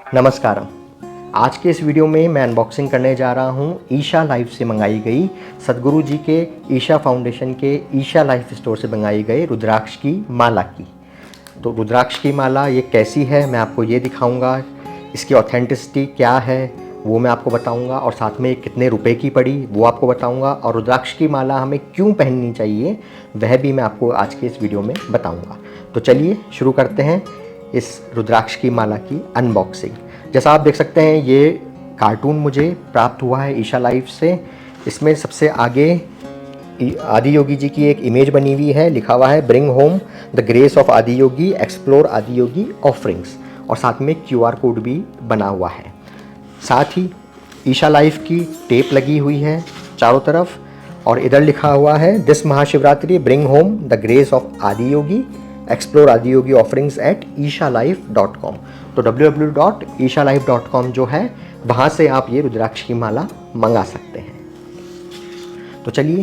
नमस्कारम। आज के इस वीडियो में मैं अनबॉक्सिंग करने जा रहा हूँ ईशा लाइफ से मंगाई गई, सद्गुरु जी के ईशा फाउंडेशन के ईशा लाइफ स्टोर से मंगाई गई रुद्राक्ष की माला की। तो रुद्राक्ष की माला ये कैसी है मैं आपको ये दिखाऊंगा, इसकी ऑथेंटिसिटी क्या है वो मैं आपको बताऊंगा, और साथ में कितने रुपए की पड़ी वो आपको बताऊंगा, और रुद्राक्ष की माला हमें क्यों पहननी चाहिए वह भी मैं आपको आज के इस वीडियो में बताऊंगा। तो चलिए शुरू करते हैं इस रुद्राक्ष की माला की अनबॉक्सिंग। जैसा आप देख सकते हैं ये कार्टून मुझे प्राप्त हुआ है ईशा लाइफ से। इसमें सबसे आगे आदि योगी जी की एक इमेज बनी हुई है, लिखा हुआ है bring home the grace of आदि योगी, एक्सप्लोर आदि योगी ऑफरिंग्स, और साथ में QR कोड भी बना हुआ है। साथ ही ईशा लाइफ की टेप लगी हुई है चारों तरफ, और इधर लिखा हुआ है this Mahashivratri bring home the grace of आदि योगी, एक्सप्लोर आदि योगी ऑफरिंग्स एट ishalife.com। तो www.ishalife.com जो है वहाँ से आप ये रुद्राक्ष की माला मंगा सकते हैं। तो चलिए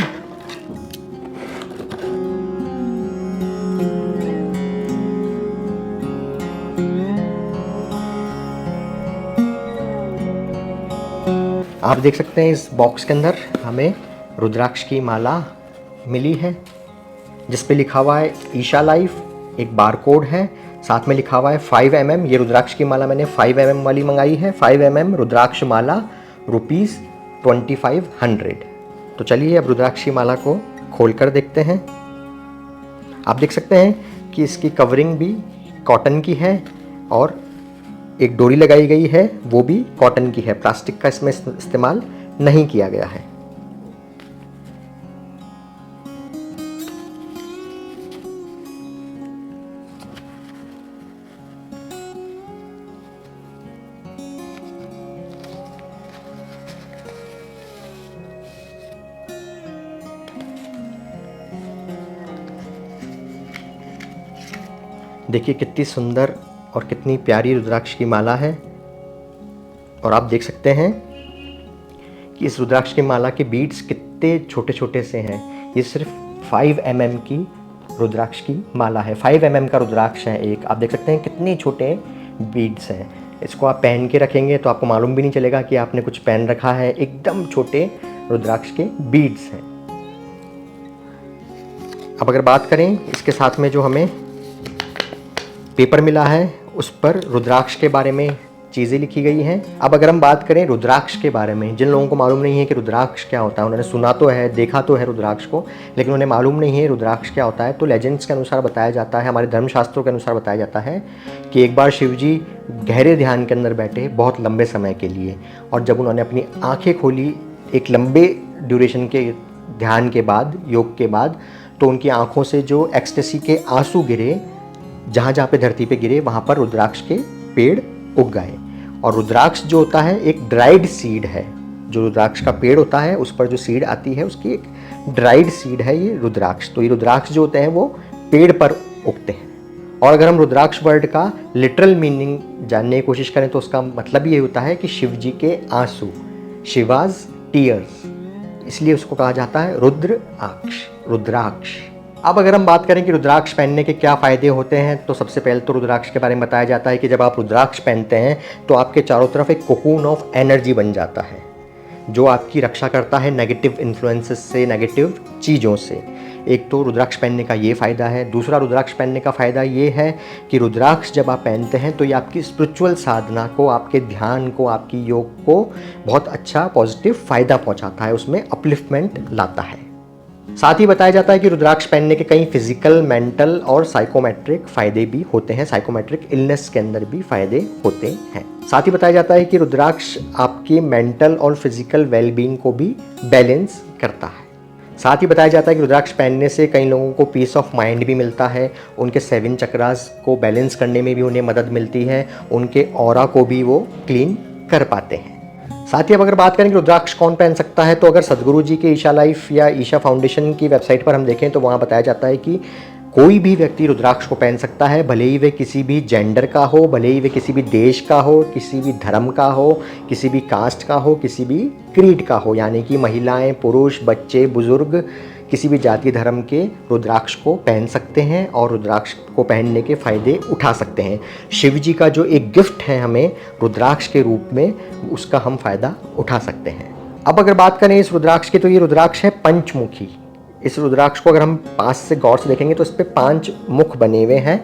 आप देख सकते हैं इस बॉक्स के अंदर हमें रुद्राक्ष की माला मिली है जिस पे लिखा हुआ है ईशा लाइफ, एक बार कोड है, साथ में लिखा हुआ है 5 mm। ये रुद्राक्ष की माला मैंने 5 mm वाली मंगाई है। 5 mm रुद्राक्ष माला ₹2500। तो चलिए अब रुद्राक्ष की माला को खोल कर देखते हैं। आप देख सकते हैं कि इसकी कवरिंग भी कॉटन की है और एक डोरी लगाई गई है वो भी कॉटन की है, प्लास्टिक का इसमें इस्तेमाल नहीं किया गया है। देखिए कितनी सुंदर और कितनी प्यारी रुद्राक्ष की माला है, और आप देख सकते हैं कि इस रुद्राक्ष की माला के बीड्स कितने छोटे छोटे से हैं। ये सिर्फ 5 mm की रुद्राक्ष की माला है। 5 mm का रुद्राक्ष है एक। आप देख सकते हैं कितने छोटे बीड्स हैं। इसको आप पहन के रखेंगे तो आपको मालूम भी नहीं चलेगा कि आपने कुछ पहन रखा है। एकदम छोटे रुद्राक्ष के बीड्स हैं। अब अगर बात करें इसके साथ में जो हमें पेपर मिला है उस पर रुद्राक्ष के बारे में चीज़ें लिखी गई हैं। अब अगर हम बात करें रुद्राक्ष के बारे में, जिन लोगों को मालूम नहीं है कि रुद्राक्ष क्या होता है, उन्होंने सुना तो है, देखा तो है रुद्राक्ष को, लेकिन उन्हें मालूम नहीं है रुद्राक्ष क्या होता है, तो लेजेंड्स के अनुसार बताया जाता है, हमारे धर्मशास्त्रों के अनुसार बताया जाता है कि एक बार शिव जी गहरे ध्यान के अंदर बैठे बहुत लंबे समय के लिए, और जब उन्होंने अपनी आँखें खोली एक लंबे ड्यूरेशन के ध्यान के बाद, योग के बाद, तो उनकी आँखों से जो एक्सटेसी के आंसू गिरे, जहाँ जहाँ पे धरती पे गिरे वहाँ पर रुद्राक्ष के पेड़ उग गए। और रुद्राक्ष जो होता है एक ड्राइड सीड है। जो रुद्राक्ष का पेड़ होता है उस पर जो सीड आती है उसकी एक ड्राइड सीड है ये रुद्राक्ष। तो ये रुद्राक्ष जो होते हैं वो पेड़ पर उगते हैं। और अगर हम रुद्राक्ष वर्ड का लिटरल मीनिंग जानने की कोशिश करें तो उसका मतलब ये होता है कि शिव जी के आंसू, शिवाज टीयर्स, इसलिए उसको कहा जाता है रुद्राक्ष। अब अगर हम बात करें कि रुद्राक्ष पहनने के क्या फ़ायदे होते हैं, तो सबसे पहले तो रुद्राक्ष के बारे में बताया जाता है कि जब आप रुद्राक्ष पहनते हैं तो आपके चारों तरफ एक कोकून ऑफ एनर्जी बन जाता है जो आपकी रक्षा करता है नेगेटिव इन्फ्लुएंसेस से, नेगेटिव चीज़ों से। एक तो रुद्राक्ष पहनने का ये फ़ायदा है। दूसरा रुद्राक्ष पहनने का फ़ायदा ये है कि रुद्राक्ष जब आप पहनते हैं तो ये आपकी स्पिरिचुअल साधना को, आपके ध्यान को, आपकी योग को बहुत अच्छा पॉजिटिव फ़ायदा पहुँचाता है, उसमें अपलिफ्टमेंट लाता है। साथ ही बताया जाता है कि रुद्राक्ष पहनने के कई फिजिकल, मेंटल और साइकोमेट्रिक फ़ायदे भी होते हैं। साइकोमेट्रिक इलनेस के अंदर भी फ़ायदे होते हैं। साथ ही बताया जाता है कि रुद्राक्ष आपके मेंटल और फिजिकल वेलबींग को भी बैलेंस करता है। साथ ही बताया जाता है कि रुद्राक्ष पहनने से कई लोगों को पीस ऑफ माइंड भी मिलता है, उनके 7 चक्रास को बैलेंस करने में भी उन्हें मदद मिलती है, उनके ऑरा को भी वो क्लीन कर पाते हैं। साथ ही अब अगर बात करें कि रुद्राक्ष कौन पहन सकता है, तो अगर सद्गुरु जी के ईशा लाइफ या ईशा फाउंडेशन की वेबसाइट पर हम देखें तो वहाँ बताया जाता है कि कोई भी व्यक्ति रुद्राक्ष को पहन सकता है, भले ही वे किसी भी जेंडर का हो, भले ही वे किसी भी देश का हो, किसी भी धर्म का हो, किसी भी कास्ट का हो, किसी भी क्रीड का हो, यानी कि महिलाएं, पुरुष, बच्चे, बुजुर्ग, किसी भी जाति धर्म के रुद्राक्ष को पहन सकते हैं और रुद्राक्ष को पहनने के फ़ायदे उठा सकते हैं। शिव जी का जो एक गिफ्ट है हमें रुद्राक्ष के रूप में, उसका हम फ़ायदा उठा सकते हैं। अब अगर बात करें इस रुद्राक्ष की, तो ये रुद्राक्ष है पंचमुखी। इस रुद्राक्ष को अगर हम पास से गौर से देखेंगे तो इस पर 5 मुख बने हुए हैं।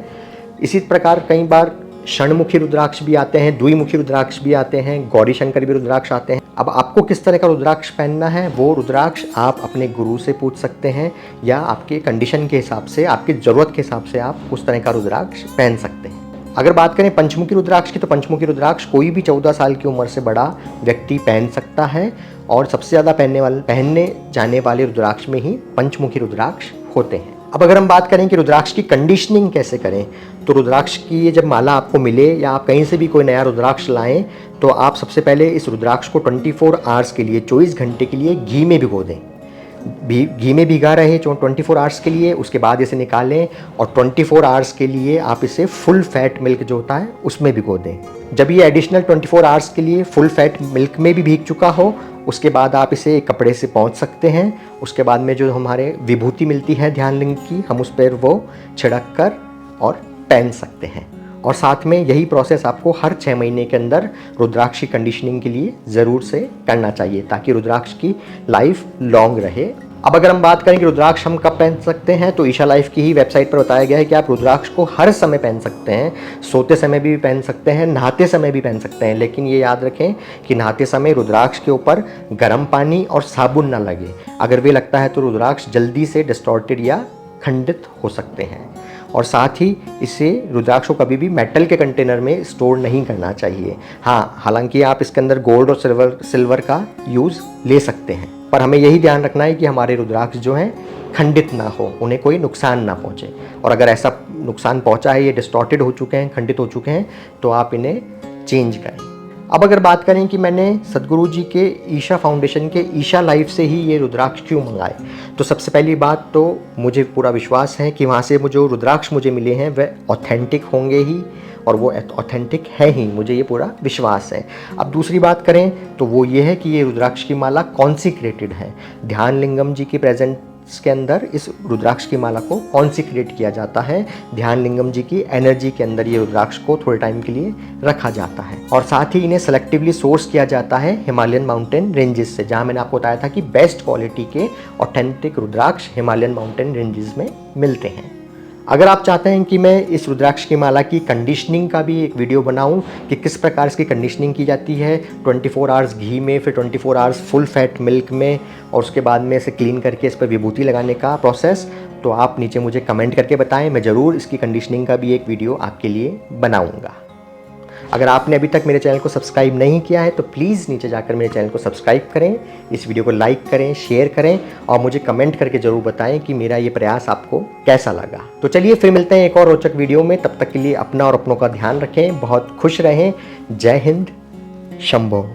इसी प्रकार कई बार षणमुखी रुद्राक्ष भी आते हैं, द्विमुखी रुद्राक्ष भी आते हैं, गौरी शंकर भी रुद्राक्ष आते हैं। अब आपको किस तरह का रुद्राक्ष पहनना है, वो रुद्राक्ष आप अपने गुरु से पूछ सकते हैं या आपके कंडीशन के हिसाब से, आपकी ज़रूरत के हिसाब से आप उस तरह का रुद्राक्ष पहन सकते हैं। अगर बात करें पंचमुखी रुद्राक्ष की, तो पंचमुखी रुद्राक्ष कोई भी 14 साल की उम्र से बड़ा व्यक्ति पहन सकता है और सबसे ज़्यादा पहनने जाने वाले रुद्राक्ष में ही पंचमुखी रुद्राक्ष होते हैं। अब अगर हम बात करें कि रुद्राक्ष की कंडीशनिंग कैसे करें, तो रुद्राक्ष की ये जब माला आपको मिले या आप कहीं से भी कोई नया रुद्राक्ष लाएं, तो आप सबसे पहले इस रुद्राक्ष को 24 आवर्स के लिए, 24 घंटे के लिए घी में भिगो दें। घी में भिगा रहे 24 आवर्स के लिए, उसके बाद इसे निकालें और 24 आवर्स के लिए आप इसे फुल फैट मिल्क जो होता है उसमें भिगो दें। जब ये एडिशनल 24 आवर्स के लिए फुल फैट मिल्क में भी भीग चुका हो, उसके बाद आप इसे एक कपड़े से पोंछ सकते हैं। उसके बाद में जो हमारे विभूति मिलती है ध्यान लिंग की, हम उस पर वो छिड़क कर और पहन सकते हैं। और साथ में यही प्रोसेस आपको हर 6 महीने के अंदर रुद्राक्ष की कंडीशनिंग के लिए ज़रूर से करना चाहिए, ताकि रुद्राक्ष की लाइफ लॉन्ग रहे। अब अगर हम बात करें कि रुद्राक्ष हम कब पहन सकते हैं, तो ईशा लाइफ की ही वेबसाइट पर बताया गया है कि आप रुद्राक्ष को हर समय पहन सकते हैं। सोते समय भी पहन सकते हैं, नहाते समय भी पहन सकते हैं, लेकिन ये याद रखें कि नहाते समय रुद्राक्ष के ऊपर गर्म पानी और साबुन ना लगे। अगर वे लगता है तो रुद्राक्ष जल्दी से डिस्टॉर्टेड या खंडित हो सकते हैं। और साथ ही इसे रुद्राक्ष को कभी भी मेटल के कंटेनर में स्टोर नहीं करना चाहिए। हाँ, हालांकि आप इसके अंदर गोल्ड और सिल्वर का यूज़ ले सकते हैं, पर हमें यही ध्यान रखना है कि हमारे रुद्राक्ष जो हैं खंडित ना हो, उन्हें कोई नुकसान ना पहुँचे। और अगर ऐसा नुकसान पहुँचा है, ये डिस्टॉर्टेड हो चुके हैं, खंडित हो चुके हैं, तो आप इन्हें चेंज करें। अब अगर बात करें कि मैंने सदगुरु जी के ईशा फाउंडेशन के ईशा लाइफ से ही ये रुद्राक्ष क्यों मंगाए, तो सबसे पहली बात तो मुझे पूरा विश्वास है कि वहाँ से जो रुद्राक्ष मुझे मिले हैं वह ऑथेंटिक होंगे ही, और वो ऑथेंटिक है ही, मुझे ये पूरा विश्वास है। अब दूसरी बात करें तो वो ये है कि ये रुद्राक्ष की माला कॉन्सिक्रेटेड है। ध्यान लिंगम जी की प्रेजेंस के अंदर इस रुद्राक्ष की माला को कॉन्सिक्रेट किया जाता है। ध्यान लिंगम जी की एनर्जी के अंदर ये रुद्राक्ष को थोड़े टाइम के लिए रखा जाता है, और साथ ही इन्हें सेलेक्टिवली सोर्स किया जाता है हिमालयन माउंटेन रेंजेस से, जहाँ मैंने आपको बताया था कि बेस्ट क्वालिटी के ऑथेंटिक रुद्राक्ष हिमालयन माउंटेन रेंजेस में मिलते हैं। अगर आप चाहते हैं कि मैं इस रुद्राक्ष की माला की कंडीशनिंग का भी एक वीडियो बनाऊं कि किस प्रकार इसकी कंडीशनिंग की जाती है, 24 आवर्स घी में, फिर 24 आवर्स फुल फैट मिल्क में, और उसके बाद में इसे क्लीन करके इस पर विभूति लगाने का प्रोसेस, तो आप नीचे मुझे कमेंट करके बताएं। मैं ज़रूर इसकी कंडीशनिंग का भी एक वीडियो आपके लिए बनाऊँगा। अगर आपने अभी तक मेरे चैनल को सब्सक्राइब नहीं किया है तो प्लीज़ नीचे जाकर मेरे चैनल को सब्सक्राइब करें, इस वीडियो को लाइक करें, शेयर करें, और मुझे कमेंट करके ज़रूर बताएं कि मेरा ये प्रयास आपको कैसा लगा। तो चलिए फिर मिलते हैं एक और रोचक वीडियो में। तब तक के लिए अपना और अपनों का ध्यान रखें, बहुत खुश रहें। जय हिंद, शंभो।